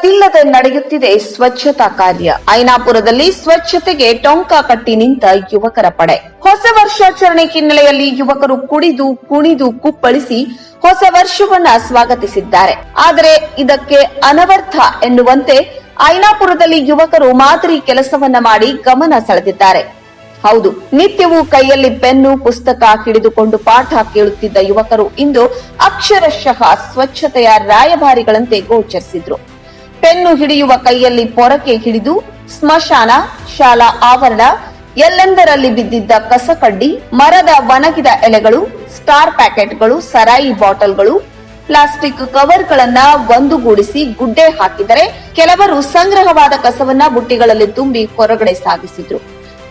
ಸದ್ದಿಲ್ಲದೆ ನಡೆಯುತ್ತಿದೆ ಸ್ವಚ್ಛತಾ ಕಾರ್ಯ. ಐನಾಪುರದಲ್ಲಿ ಸ್ವಚ್ಛತೆಗೆ ಟೊಂಕ ಕಟ್ಟಿ ನಿಂತ ಯುವಕರ ಪಡೆ. ಹೊಸ ವರ್ಷಾಚರಣೆ ಹಿನ್ನೆಲೆಯಲ್ಲಿ ಯುವಕರು ಕುಡಿದು ಕುಣಿದು ಕುಪ್ಪಳಿಸಿ ಹೊಸ ವರ್ಷವನ್ನ ಸ್ವಾಗತಿಸಿದ್ದಾರೆ. ಆದರೆ ಇದಕ್ಕೆ ಅನವರ್ಥ ಎನ್ನುವಂತೆ ಐನಾಪುರದಲ್ಲಿ ಯುವಕರು ಮಾದರಿ ಕೆಲಸವನ್ನ ಮಾಡಿ ಗಮನ ಸೆಳೆದಿದ್ದಾರೆ. ಹೌದು, ನಿತ್ಯವೂ ಕೈಯಲ್ಲಿ ಪೆನ್ನು ಪುಸ್ತಕ ಹಿಡಿದುಕೊಂಡು ಪಾಠ ಕೇಳುತ್ತಿದ್ದ ಯುವಕರು ಇಂದು ಅಕ್ಷರಶಃ ಸ್ವಚ್ಛತೆಯ ರಾಯಭಾರಿಗಳಂತೆ ಗೋಚರಿಸಿದ್ರು. ಪೆನ್ನು ಹಿಡಿಯುವ ಕೈಯಲ್ಲಿ ಪೊರಕೆ ಹಿಡಿದು ಸ್ಮಶಾನ, ಶಾಲಾ ಆವರಣ ಎಲ್ಲೆಂದರಲ್ಲಿ ಬಿದ್ದಿದ್ದ ಕಸಕಡ್ಡಿ, ಮರದ ಒಣಗಿದ ಎಲೆಗಳು, ಸ್ಟಾರ್ ಪ್ಯಾಕೆಟ್ಗಳು, ಸರಾಯಿ ಬಾಟಲ್ಗಳು, ಪ್ಲಾಸ್ಟಿಕ್ ಕವರ್ಗಳನ್ನ ಒಂದುಗೂಡಿಸಿ ಗುಡ್ಡೆ ಹಾಕಿದರೆ ಕೆಲವರು ಸಂಗ್ರಹವಾದ ಕಸವನ್ನ ಬುಟ್ಟಿಗಳಲ್ಲಿ ತುಂಬಿ ಹೊರಗಡೆ ಸಾಗಿಸಿದ್ರು.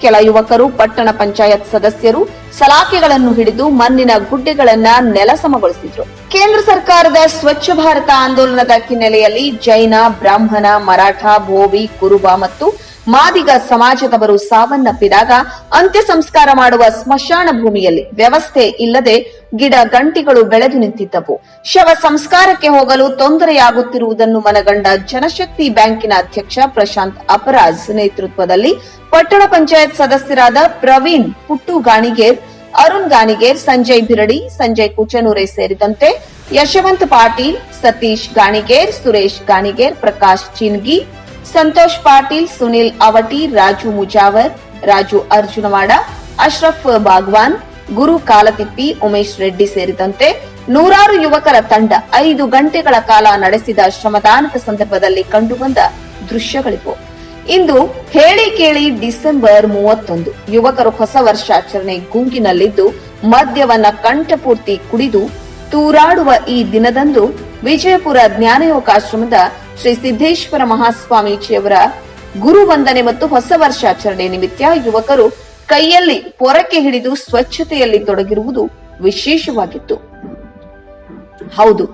ಕೆಲ ಯುವಕರು ಪಟ್ಟಣ ಪಂಚಾಯತ್ ಸದಸ್ಯರು ಸಲಾಕೆಗಳನ್ನು ಹಿಡಿದು ಮಣ್ಣಿನ ಗುಡ್ಡೆಗಳನ್ನ ನೆಲಸಮಗೊಳಿಸಿದ್ರು. ಕೇಂದ್ರ ಸರ್ಕಾರದ ಸ್ವಚ್ಛ ಭಾರತ ಆಂದೋಲನದ ಹಿನ್ನೆಲೆಯಲ್ಲಿ ಜೈನ, ಬ್ರಾಹ್ಮಣ, ಮರಾಠ, ಭೋವಿ, ಕುರುಬ ಮತ್ತು ಮಾದಿಗ ಸಮಾಜದವರು ಸಾವನ್ನಪ್ಪಿದಾಗ ಅಂತ್ಯ ಸಂಸ್ಕಾರ ಮಾಡುವ ಸ್ಮಶಾನ ಭೂಮಿಯಲ್ಲಿ ವ್ಯವಸ್ಥೆ ಇಲ್ಲದೆ ಗಿಡ ಗಂಟಿಗಳು ಬೆಳೆದು ನಿಂತಿದ್ದವು. ಶವ ಸಂಸ್ಕಾರಕ್ಕೆ ಹೋಗಲು ತೊಂದರೆಯಾಗುತ್ತಿರುವುದನ್ನು ಮನಗಂಡ ಜನಶಕ್ತಿ ಬ್ಯಾಂಕಿನ ಅಧ್ಯಕ್ಷ ಪ್ರಶಾಂತ್ ಅಪರಾಜ್ ನೇತೃತ್ವದಲ್ಲಿ ಪಟ್ಟಣ ಪಂಚಾಯತ್ ಸದಸ್ಯರಾದ ಪ್ರವೀಣ್ ಪುಟ್ಟು ಗಾಣಿಗೇರ್, ಅರುಣ್ ಗಾಣಿಗೇರ್, ಸಂಜಯ್ ಬಿರಡಿ, ಸಂಜಯ್ ಕುಚನೂರೆ ಸೇರಿದಂತೆ ಯಶವಂತ್ ಪಾಟೀಲ್, ಸತೀಶ್ ಗಾಣಿಗೇರ್, ಸುರೇಶ್ ಗಾಣಿಗೇರ್, ಪ್ರಕಾಶ್ ಚಿನ್ಗಿ, ಸಂತೋಷ್ ಪಾಟೀಲ್, ಸುನಿಲ್ ಅವಟಿ, ರಾಜು ಮುಜಾವರ್, ರಾಜು ಅರ್ಜುನವಾಡ, ಅಶ್ರಫ್ ಬಾಗ್ವಾನ್, ಗುರು ಕಾಲತಿಪ್ಪಿ, ಉಮೇಶ್ ರೆಡ್ಡಿ ಸೇರಿದಂತೆ ನೂರಾರು ಯುವಕರ ತಂಡ 5 ಗಂಟೆಗಳ ಕಾಲ ನಡೆಸಿದ ಶ್ರಮದಾನದ ಸಂದರ್ಭದಲ್ಲಿ ಕಂಡುಬಂದ ದೃಶ್ಯಗಳಿವು. ಇಂದು ಹೇಳಿ ಕೇಳಿ ಡಿಸೆಂಬರ್ 31 ಯುವಕರು ಹೊಸ ವರ್ಷಾಚರಣೆ ಗುಂಗಿನಲ್ಲಿದ್ದು ಮದ್ಯವನ್ನ ಕಂಠಪೂರ್ತಿ ಕುಡಿದು ತೂರಾಡುವ ಈ ದಿನದಂದು ವಿಜಯಪುರ ಜ್ಞಾನಯೋಗಾಶ್ರಮದ ಶ್ರೀ ಸಿದ್ದೇಶ್ವರ ಮಹಾಸ್ವಾಮೀಜಿಯವರ ಗುರು ವಂದನೆ ಮತ್ತು ಹೊಸ ವರ್ಷಾಚರಣೆ ನಿಮಿತ್ತ ಯುವಕರು ಕೈಯಲ್ಲಿ ಪೊರಕೆ ಹಿಡಿದು ಸ್ವಚ್ಛತೆಯಲ್ಲಿ ತೊಡಗಿರುವುದು ವಿಶೇಷವಾಗಿತ್ತು. ಹೌದು,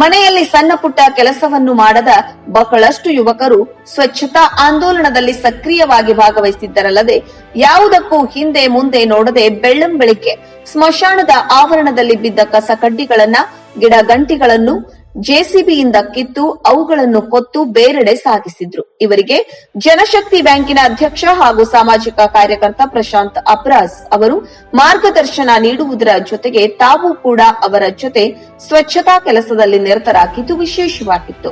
ಮನೆಯಲ್ಲಿ ಸಣ್ಣ ಪುಟ್ಟ ಕೆಲಸವನ್ನು ಮಾಡದ ಬಹಳಷ್ಟು ಯುವಕರು ಸ್ವಚ್ಛತಾ ಆಂದೋಲನದಲ್ಲಿ ಸಕ್ರಿಯವಾಗಿ ಭಾಗವಹಿಸಿದ್ದರಲ್ಲದೆ ಯಾವುದಕ್ಕೂ ಹಿಂದೆ ಮುಂದೆ ನೋಡದೆ ಬೆಳ್ಳಂಬೆಳಿಗ್ಗೆ ಸ್ಮಶಾನದ ಆವರಣದಲ್ಲಿ ಬಿದ್ದ ಕಸ ಕಡ್ಡಿಗಳನ್ನ, ಗಿಡ ಗಂಟಿಗಳನ್ನು ಜೆಸಿಬಿಯಿಂದ ಕಿತ್ತು ಅವುಗಳನ್ನು ಹೊತ್ತು ಬೇರೆಡೆ ಸಾಗಿಸಿದ್ರು. ಇವರಿಗೆ ಜನಶಕ್ತಿ ಬ್ಯಾಂಕಿನ ಅಧ್ಯಕ್ಷ ಹಾಗೂ ಸಾಮಾಜಿಕ ಕಾರ್ಯಕರ್ತ ಪ್ರಶಾಂತ್ ಅಪ್ರಾಸ್ ಅವರು ಮಾರ್ಗದರ್ಶನ ನೀಡುವುದರ ಜೊತೆಗೆ ತಾವು ಕೂಡ ಅವರ ಜೊತೆ ಸ್ವಚ್ಛತಾ ಕೆಲಸದಲ್ಲಿ ನಿರತರಾಗಿದ್ದು ವಿಶೇಷವಾಗಿತ್ತು.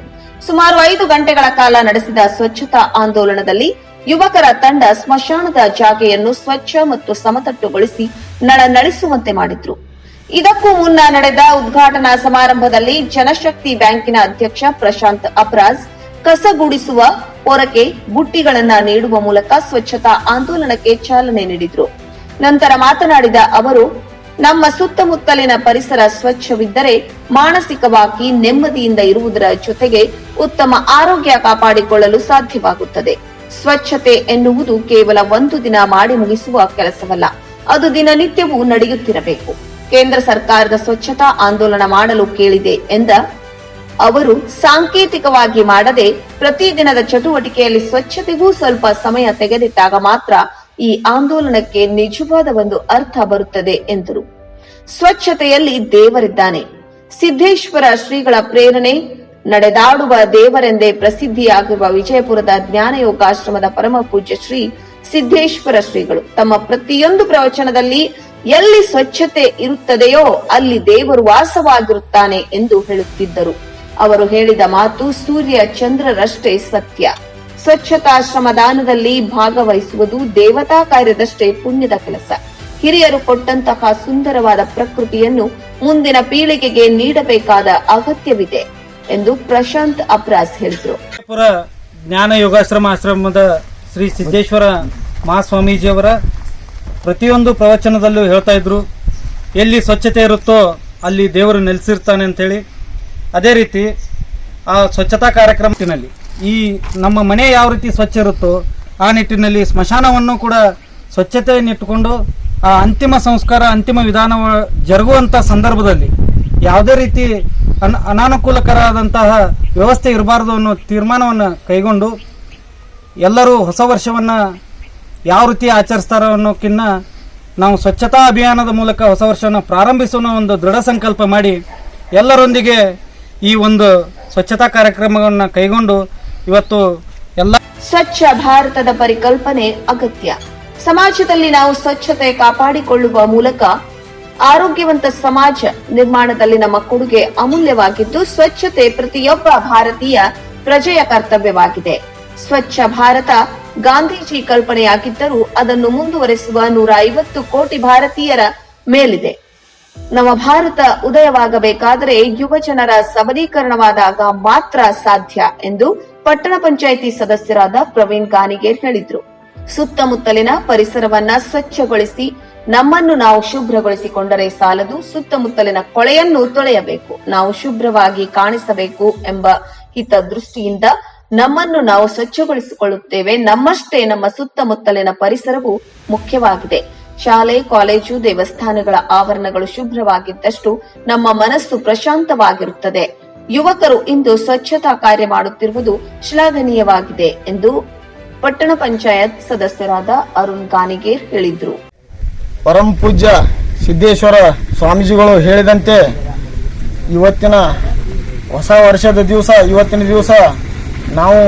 ಸುಮಾರು 5 ಗಂಟೆಗಳ ಕಾಲ ನಡೆಸಿದ ಸ್ವಚ್ಛತಾ ಆಂದೋಲನದಲ್ಲಿ ಯುವಕರ ತಂಡ ಸ್ಮಶಾನದ ಜಾಗೆಯನ್ನು ಸ್ವಚ್ಛ ಮತ್ತು ಸಮತಟ್ಟುಗೊಳಿಸಿ ನಳನಳಿಸುವಂತೆ ಮಾಡಿದ್ರು. ಇದಕ್ಕೂ ಮುನ್ನ ನಡೆದ ಉದ್ಘಾಟನಾ ಸಮಾರಂಭದಲ್ಲಿ ಜನಶಕ್ತಿ ಬ್ಯಾಂಕಿನ ಅಧ್ಯಕ್ಷ ಪ್ರಶಾಂತ್ ಅಪ್ರಾಸ್ ಕಸಗೂಡಿಸುವ ಪೊರಕೆ ಬುಟ್ಟಿಗಳನ್ನ ನೀಡುವ ಮೂಲಕ ಸ್ವಚ್ಛತಾ ಆಂದೋಲನಕ್ಕೆ ಚಾಲನೆ ನೀಡಿದ್ರು. ನಂತರ ಮಾತನಾಡಿದ ಅವರು, ನಮ್ಮ ಸುತ್ತಮುತ್ತಲಿನ ಪರಿಸರ ಸ್ವಚ್ಛವಿದ್ದರೆ ಮಾನಸಿಕವಾಗಿ ನೆಮ್ಮದಿಯಿಂದ ಇರುವುದರ ಜೊತೆಗೆ ಉತ್ತಮ ಆರೋಗ್ಯ ಕಾಪಾಡಿಕೊಳ್ಳಲು ಸಾಧ್ಯವಾಗುತ್ತದೆ. ಸ್ವಚ್ಛತೆ ಎನ್ನುವುದು ಕೇವಲ ಒಂದು ದಿನ ಮಾಡಿ ಮುಗಿಸುವ ಕೆಲಸವಲ್ಲ, ಅದು ದಿನನಿತ್ಯವೂ ನಡೆಯುತ್ತಿರಬೇಕು. ಕೇಂದ್ರ ಸರ್ಕಾರದ ಸ್ವಚ್ಛತಾ ಆಂದೋಲನ ಮಾಡಲು ಕೇಳಿದೆ ಎಂದ ಅವರು, ಸಾಂಕೇತಿಕವಾಗಿ ಮಾಡದೆ ಪ್ರತಿದಿನದ ಚಟುವಟಿಕೆಯಲ್ಲಿ ಸ್ವಚ್ಛತೆಗೂ ಸ್ವಲ್ಪ ಸಮಯ ತೆಗೆದಿಟ್ಟಾಗ ಮಾತ್ರ ಈ ಆಂದೋಲನಕ್ಕೆ ನಿಜವಾದ ಒಂದು ಅರ್ಥ ಬರುತ್ತದೆ ಎಂದರು. ಸ್ವಚ್ಛತೆಯಲ್ಲಿ ದೇವರಿದ್ದಾನೆ. ಸಿದ್ದೇಶ್ವರ ಶ್ರೀಗಳ ಪ್ರೇರಣೆ ನಡೆದಾಡುವ ದೇವರೆಂದೇ ಪ್ರಸಿದ್ಧಿಯಾಗಿರುವ ವಿಜಯಪುರದ ಜ್ಞಾನಯೋಗಾಶ್ರಮದ ಪರಮ ಪೂಜ್ಯ ಶ್ರೀ ಸಿದ್ದೇಶ್ವರ ಶ್ರೀಗಳು ತಮ್ಮ ಪ್ರತಿಯೊಂದು ಪ್ರವಚನದಲ್ಲಿ ಎಲ್ಲಿ ಸ್ವಚ್ಛತೆ ಇರುತ್ತದೆಯೋ ಅಲ್ಲಿ ದೇವರು ವಾಸವಾಗಿರುತ್ತಾನೆ ಎಂದು ಹೇಳುತ್ತಿದ್ದರು. ಅವರು ಹೇಳಿದ ಮಾತು ಸೂರ್ಯ ಚಂದ್ರರಷ್ಟೇ ಸತ್ಯ. ಸ್ವಚ್ಛತಾ ಶ್ರಮದಾನದಲ್ಲಿ ಭಾಗವಹಿಸುವುದು ದೇವತಾ ಕಾರ್ಯದಷ್ಟೇ ಪುಣ್ಯದ ಕೆಲಸ. ಹಿರಿಯರು ಕೊಟ್ಟಂತಹ ಸುಂದರವಾದ ಪ್ರಕೃತಿಯನ್ನು ಮುಂದಿನ ಪೀಳಿಗೆಗೆ ನೀಡಬೇಕಾದ ಅಗತ್ಯವಿದೆ ಎಂದು ಪ್ರಶಾಂತ್ ಅಪ್ರಾಸ್ ಹೇಳಿದರು. ಜ್ಞಾನ ಯೋಗಾಶ್ರಮದ ಶ್ರೀ ಸಿದ್ದೇಶ್ವರ ಮಹಾಸ್ವಾಮೀಜಿಯವರ ಪ್ರತಿಯೊಂದು ಪ್ರವಚನದಲ್ಲೂ ಹೇಳ್ತಾ ಇದ್ರು, ಎಲ್ಲಿ ಸ್ವಚ್ಛತೆ ಇರುತ್ತೋ ಅಲ್ಲಿ ದೇವರು ನೆಲೆಸಿರ್ತಾನೆ ಅಂತೇಳಿ. ಅದೇ ರೀತಿ ಆ ಸ್ವಚ್ಛತಾ ಕಾರ್ಯಕ್ರಮದಲ್ಲಿ ಈ ನಮ್ಮ ಮನೆ ಯಾವ ರೀತಿ ಸ್ವಚ್ಛ ಇರುತ್ತೋ ಆ ನಿಟ್ಟಿನಲ್ಲಿ ಸ್ಮಶಾನವನ್ನು ಕೂಡ ಸ್ವಚ್ಛತೆಯನ್ನಿಟ್ಟುಕೊಂಡು ಆ ಅಂತಿಮ ಸಂಸ್ಕಾರ, ಅಂತಿಮ ವಿಧಾನ ಜರುಗುವಂಥ ಸಂದರ್ಭದಲ್ಲಿ ಯಾವುದೇ ರೀತಿ ಅನಾನುಕೂಲಕರವಾದಂತಹ ವ್ಯವಸ್ಥೆ ಇರಬಾರದು ಅನ್ನೋ ತೀರ್ಮಾನವನ್ನು ಕೈಗೊಂಡು ಎಲ್ಲರೂ ಹೊಸ ವರ್ಷವನ್ನು ಯಾವ ರೀತಿ ಆಚರಿಸ್ತಾರೋ ಅನ್ನೋಕ್ಕಿಂತ ನಾವು ಸ್ವಚ್ಛತಾ ಅಭಿಯಾನದ ಮೂಲಕ ಹೊಸ ವರ್ಷವನ್ನು ಪ್ರಾರಂಭಿಸೋಣ ಒಂದು ದೃಢ ಸಂಕಲ್ಪ ಮಾಡಿ ಎಲ್ಲರೊಂದಿಗೆ ಈ ಒಂದು ಸ್ವಚ್ಛತಾ ಕಾರ್ಯಕ್ರಮವನ್ನು ಕೈಗೊಂಡು ಇವತ್ತು ಎಲ್ಲ ಸ್ವಚ್ಛ ಭಾರತದ ಪರಿಕಲ್ಪನೆ ಅಗತ್ಯ. ಸಮಾಜದಲ್ಲಿ ನಾವು ಸ್ವಚ್ಛತೆ ಕಾಪಾಡಿಕೊಳ್ಳುವ ಮೂಲಕ ಆರೋಗ್ಯವಂತ ಸಮಾಜ ನಿರ್ಮಾಣದಲ್ಲಿ ನಮ್ಮ ಕೊಡುಗೆ ಅಮೂಲ್ಯವಾಗಿದ್ದು, ಸ್ವಚ್ಛತೆ ಪ್ರತಿಯೊಬ್ಬ ಭಾರತೀಯ ಪ್ರಜೆಯ ಕರ್ತವ್ಯವಾಗಿದೆ. ಸ್ವಚ್ಛ ಭಾರತ ಗಾಂಧೀಜಿ ಕಲ್ಪನೆಯಾಗಿದ್ದರೂ ಅದನ್ನು ಮುಂದುವರೆಸುವ 150 ಕೋಟಿ ಭಾರತೀಯರ ಮೇಲಿದೆ. ನಮ್ಮ ಭಾರತ ಉದಯವಾಗಬೇಕಾದರೆ ಯುವ ಜನರ ಸಬಲೀಕರಣವಾದಾಗ ಮಾತ್ರ ಸಾಧ್ಯ ಎಂದು ಪಟ್ಟಣ ಪಂಚಾಯಿತಿ ಸದಸ್ಯರಾದ ಪ್ರವೀಣ್ ಗಾನಿಗೇರ್ ಹೇಳಿದ್ರು. ಸುತ್ತಮುತ್ತಲಿನ ಪರಿಸರವನ್ನ ಸ್ವಚ್ಛಗೊಳಿಸಿ ನಮ್ಮನ್ನು ನಾವು ಶುಭ್ರಗೊಳಿಸಿಕೊಂಡರೆ ಸಾಲದು, ಸುತ್ತಮುತ್ತಲಿನ ಕೊಳೆಯನ್ನು ತೊಳೆಯಬೇಕು, ನಾವು ಶುಭ್ರವಾಗಿ ಕಾಣಿಸಬೇಕು ಎಂಬ ಹಿತದೃಷ್ಟಿಯಿಂದ ನಮ್ಮನ್ನು ನಾವು ಸ್ವಚ್ಛಗೊಳಿಸಿಕೊಳ್ಳುತ್ತೇವೆ. ನಮ್ಮಷ್ಟೇ ನಮ್ಮ ಸುತ್ತಮುತ್ತಲಿನ ಪರಿಸರವು ಮುಖ್ಯವಾಗಿದೆ. ಶಾಲೆ, ಕಾಲೇಜು, ದೇವಸ್ಥಾನಗಳ ಆವರಣಗಳು ಶುಭ್ರವಾಗಿದ್ದಷ್ಟು ನಮ್ಮ ಮನಸ್ಸು ಪ್ರಶಾಂತವಾಗಿರುತ್ತದೆ. ಯುವಕರು ಇಂದು ಸ್ವಚ್ಛತಾ ಕಾರ್ಯ ಮಾಡುತ್ತಿರುವುದು ಶ್ಲಾಘನೀಯವಾಗಿದೆ ಎಂದು ಪಟ್ಟಣ ಪಂಚಾಯತ್ ಸದಸ್ಯರಾದ ಅರುಣ್ ಗಾನಿಗೇರ್ ಹೇಳಿದ್ರು. ಪರಮ ಪೂಜ್ಯ ಸಿದ್ದೇಶ್ವರ ಸ್ವಾಮೀಜಿಗಳು ಹೇಳಿದಂತೆ ಇವತ್ತಿನ ಹೊಸ ವರ್ಷದ ದಿವಸ, ಇವತ್ತಿನ ದಿವಸ ನಾವು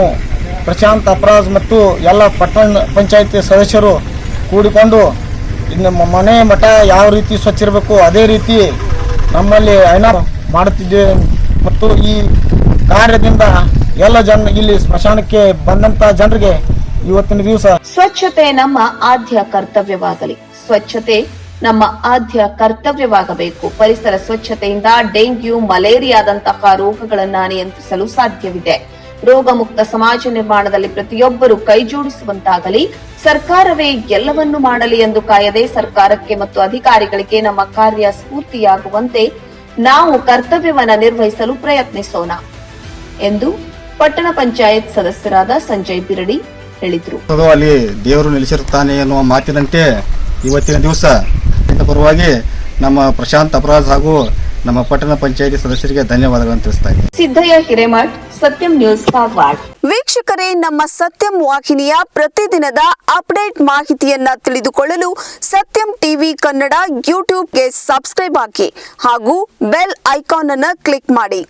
ಪ್ರಶಾಂತ್ ಅಪರಾಜ್ ಮತ್ತು ಎಲ್ಲ ಪಟ್ಟಣ ಪಂಚಾಯತಿ ಸದಸ್ಯರು ಕೂಡಿಕೊಂಡು ನಮ್ಮ ಮನೆ ಮಠ ಯಾವ ರೀತಿ ಸ್ವಚ್ಛ ಇರಬೇಕು ಅದೇ ರೀತಿ ನಮ್ಮಲ್ಲಿ ಆಯ್ನ ಮಾಡುತ್ತಿದ್ದೇವೆ. ಮತ್ತು ಈ ಕಾರ್ಯದಿಂದ ಎಲ್ಲ ಇಲ್ಲಿ ಸ್ಮಶಾನಕ್ಕೆ ಬಂದಂತ ಜನರಿಗೆ ಇವತ್ತಿನ ದಿವಸ ಸ್ವಚ್ಛತೆ ನಮ್ಮ ಆದ್ಯ ಕರ್ತವ್ಯವಾಗಲಿ. ಸ್ವಚ್ಛತೆ ನಮ್ಮ ಆದ್ಯ ಕರ್ತವ್ಯವಾಗಬೇಕು. ಪರಿಸರ ಸ್ವಚ್ಛತೆಯಿಂದ ಡೆಂಗ್ಯೂ, ಮಲೇರಿಯಾದಂತಹ ರೋಗಗಳನ್ನು ನಿಯಂತ್ರಿಸಲು ಸಾಧ್ಯವಿದೆ. ರೋಗ ಮುಕ್ತ ಸಮಾಜ ನಿರ್ಮಾಣದಲ್ಲಿ ಪ್ರತಿಯೊಬ್ಬರು ಕೈಜೋಡಿಸುವಂತಾಗಲಿ. ಸರ್ಕಾರವೇ ಎಲ್ಲವನ್ನೂ ಮಾಡಲಿ ಎಂದು ಕಾಯದೆ ಸರ್ಕಾರಕ್ಕೆ ಮತ್ತು ಅಧಿಕಾರಿಗಳಿಗೆ ನಮ್ಮ ಕಾರ್ಯ ಸ್ಫೂರ್ತಿಯಾಗುವಂತೆ ನಾವು ಕರ್ತವ್ಯವನ್ನ ನಿರ್ವಹಿಸಲು ಪ್ರಯತ್ನಿಸೋಣ ಎಂದು ಪಟ್ಟಣ ಪಂಚಾಯತ್ ಸದಸ್ಯರಾದ ಸಂಜಯ್ ಬಿರಡಿ ಹೇಳಿದರು. ಅಲ್ಲಿ ದೇವರು ನೆಲೆಸಿರುತ್ತಾನೆ ಎನ್ನುವ ಮಾತಿನಂತೆ ಇವತ್ತಿನ ದಿವಸ ಪರವಾಗಿ ನಮ್ಮ ಪ್ರಶಾಂತ್ ಅಪರಾಜ್ ಹಾಗೂ ನಮ್ಮ ಪಟ್ಟಣ ಪಂಚಾಯತಿ ಸದಸ್ಯರಿಗೆ ಧನ್ಯವಾದಗಳನ್ನು ತಿಳಿಸ್ತಾ ಇದ್ದೀನಿ. ಸಿದ್ದಯ್ಯ ಹಿರೇಮಠ್, ಸತ್ಯಂ ನ್ಯೂಸ್, ಕಾಗವಾಡ. ವೀಕ್ಷಕರೇ, ನಮ್ಮ ಸತ್ಯಂ ವಾಹಿನಿಯ ಪ್ರತಿದಿನದ ಅಪ್ಡೇಟ್ ಮಾಹಿತಿಯನ್ನ ತಿಳಿದುಕೊಳ್ಳಲು ಸತ್ಯಂ ಟಿವಿ ಕನ್ನಡ ಯೂಟ್ಯೂಬ್ಗೆ ಸಬ್ಸ್ಕ್ರೈಬ್ ಹಾಕಿ ಹಾಗೂ ಬೆಲ್ ಐಕಾನ್ ಅನ್ನು ಕ್ಲಿಕ್ ಮಾಡಿ.